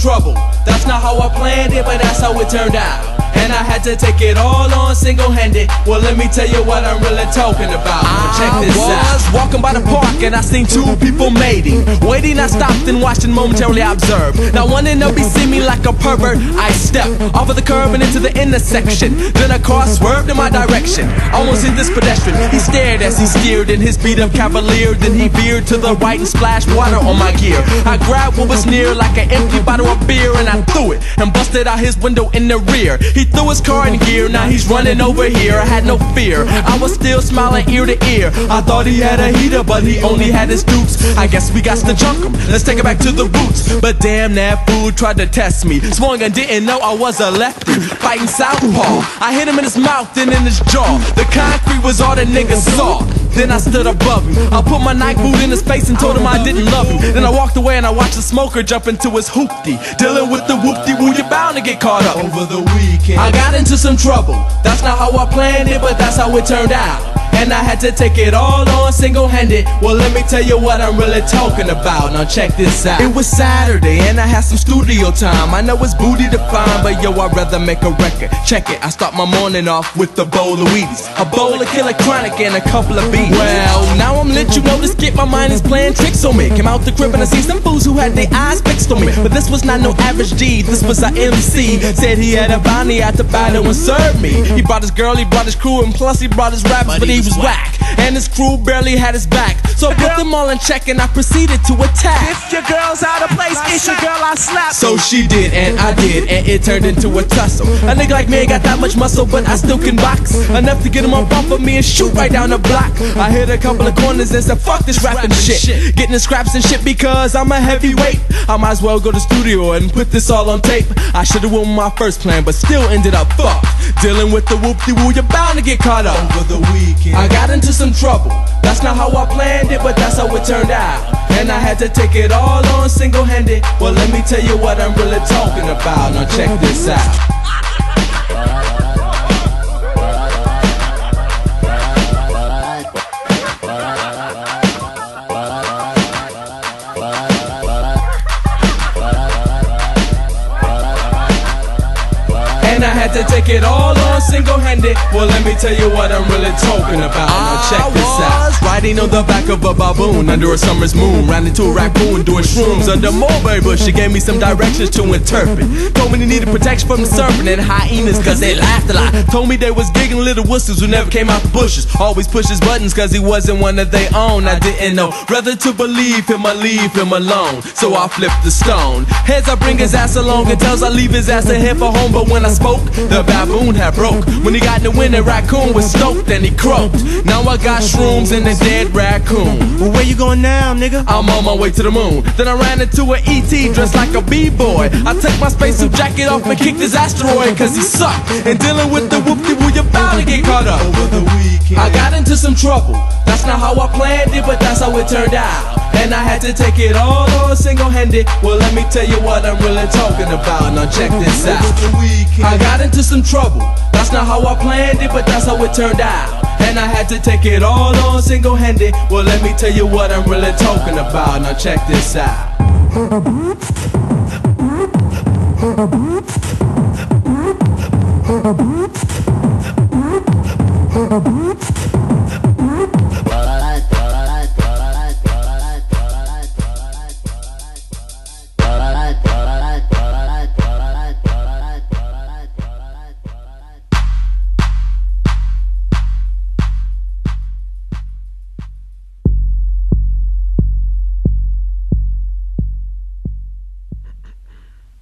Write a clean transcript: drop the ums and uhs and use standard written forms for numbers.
trouble. That's not how I planned it, but that's how it turned out. And I had to take it all on single-handed. Well, let me tell you what I'm really talking about. Now check this out. I was walking by the park and I seen two people mating. Waiting, I stopped and watched and momentarily observed. Now one in be see me like a pervert. I stepped off of the curb and into the intersection. Then a car swerved in my direction. Almost hit this pedestrian. He stared as he steered in his beat-up Cavalier. Then he veered to the right and splashed water on my gear. I grabbed what was near like an empty bottle of beer and I threw it and busted out his window in the rear. He threw his car in gear, now he's running over here. I had no fear, I was still smiling ear to ear. I thought he had a heater, but he only had his dupes. I guess we got to junk him, let's take it back to the roots. But damn, that fool tried to test me. Swung and didn't know I was a lefty, fighting southpaw. I hit him in his mouth and in his jaw. The concrete was all the niggas saw. Then I stood above him, I put my Nike boot in his face and told him I didn't love him. Then I walked away and I watched the smoker jump into his hoopty. Dealing with the whoop-de-woo, you're bound to get caught up. Over the weekend I got into some trouble. That's not how I planned it, but that's how it turned out. And I had to take it all on single-handed. Well, let me tell you what I'm really talking about. Now check this out. It was Saturday and I had some studio time. I know it's booty to find, but yo, I'd rather make a record. Check it, I start my morning off with a bowl of Wheaties, a bowl of Killer Chronic and a couple of beats. Well, now I'm lit, you know this kid, my mind is playing tricks on me. Came out the crib and I see some fools who had their eyes fixed on me. But this was not no average G, this was a MC. Said he had a bounty at the battle and served me. He brought his girl, he brought his crew, and plus he brought his rappers, but he was whack. And his crew barely had his back. So I put them all in check and I proceeded to attack. If your girl's out of place, it's your girl I slap. So she did and I did, and it turned into a tussle. A nigga like me ain't got that much muscle, but I still can box enough to get him up off of me and shoot right down the block. I hit a couple of corners and said fuck this rapping shit. Getting the scraps and shit because I'm a heavyweight. I might as well go to the studio and put this all on tape. I should've won my first plan, but still ended up fucked. Dealing with the whoop-de-woo, you're bound to get caught up. Over the weekend I got into some trouble. That's not how I planned it, but that's how it turned out. And I had to take it all on single-handed. Well, let me tell you what I'm really talking about. Now check this out. And I had to take it all on single-handed. Well, let me tell you what I'm really talking about. Now check this out. Riding on the back of a baboon under a summer's moon, ran into a raccoon doing shrooms under mulberry bush. She gave me some directions to interpret. Told me they needed protection from the serpent and hyenas cause they laughed a lot. Told me they was giggling little wusses who never came out the bushes. Always push his buttons cause he wasn't one of their own. I didn't know whether to believe him or leave him alone, so I flipped the stone. Heads I bring his ass along, and tails I leave his ass ahead for home. But when I spoke, the baboon had broke. When he got in the wind, the raccoon was stoked and he croaked. Now I got shrooms and a dead raccoon. Well, where you going now, nigga? I'm on my way to the moon. Then I ran into an ET dressed like a B-boy. I took my spacesuit jacket off and kicked his asteroid cause he sucked. And dealing with the whoop-de-woo, you're bound to get caught up. Over the weekend I got into some trouble. That's not how I planned it, but that's how it turned out. And I had to take it all on single-handed. Well, let me tell you what I'm really talking about. Now check this out. I got into some trouble. That's not how I planned it, but that's how it turned out. And I had to take it all on single-handed. Well, let me tell you what I'm really talking about. Now check this out.